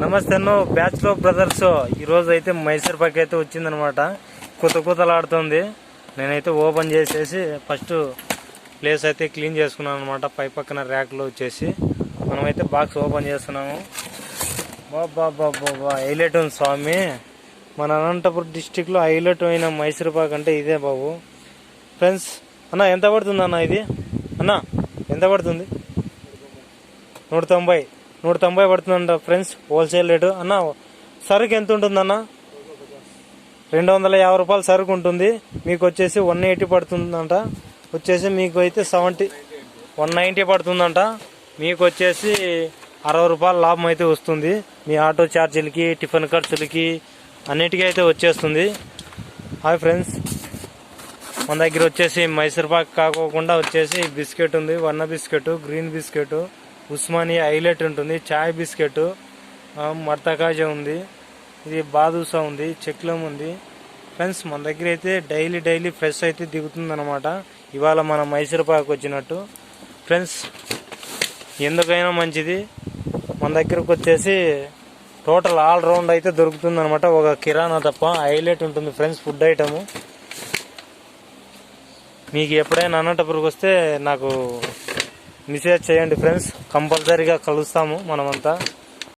నమస్తే అన్న bachelor brothers. ఈరోజు అయితే మైసూర్ పాక్ అయితే వచ్చిందనమాట. కుతలాడుతుంది. నేనైతే ఓపెన్ చేసేసి ఫస్ట్ ప్లేస్ అయితే క్లీన్ చేసుకున్నాను అనమాట. పై పక్కన ర్యాక్లో వచ్చేసి మనమైతే బాక్స్ ఓపెన్ చేస్తున్నాము. బాబా హైలైట్ ఉంది స్వామి. మన అనంతపురం డిస్టిక్లో హైలైట్ అయిన మైసూర్ పాక్ అంటే ఇదే బాబు. ఫ్రెండ్స్ అన్న ఎంత పడుతుంది అన్న ఇది? అన్న ఎంత పడుతుంది? 190 పడుతుందంట ఫ్రెండ్స్, హోల్సేల్ రేటు. అన్న సరుకు ఎంత ఉంటుందన్న? 250 రూపాయలు సరుకు ఉంటుంది. మీకు వచ్చేసి 180 పడుతుందంట. వచ్చేసి మీకు అయితే 190 పడుతుందంట. మీకు వచ్చేసి 60 రూపాయల లాభం అయితే వస్తుంది. మీ ఆటో ఛార్జీలకి, టిఫిన్ ఖర్చులకి అన్నిటికీ అయితే వచ్చేస్తుంది. హాయ్ ఫ్రెండ్స్, మన దగ్గర వచ్చేసి మైసూర్ పాక్ కాకోకుండా వచ్చేసి బిస్కెట్ ఉంది. వన్న biscuit, green biscuit, Osmania highlight ఉంటుంది, చాయ్ బిస్కెట్, మర్తకాజా ఉంది, ఇది బాదుషా ఉంది, చెక్లం ఉంది. ఫ్రెండ్స్ మన దగ్గర అయితే డైలీ ఫ్రెష్ అయితే దిగుతుంది అనమాట. ఇవాళ మన మైసూర్ పాక్ వచ్చినట్టు. ఫ్రెండ్స్ ఎందుకైనా మంచిది. మన దగ్గరకు వచ్చేసి టోటల్ ఆల్ రౌండ్ అయితే దొరుకుతుంది అనమాట. ఒక కిరాణా తప్ప హైలైట్ ఉంటుంది ఫ్రెండ్స్ ఫుడ్ ఐటము. మీకు ఎప్పుడైనా అనంతపురంకి వస్తే నాకు మెసేజ్ చేయండి ఫ్రెండ్స్, కంపల్సరీగా కలుస్తాము మనమంతా.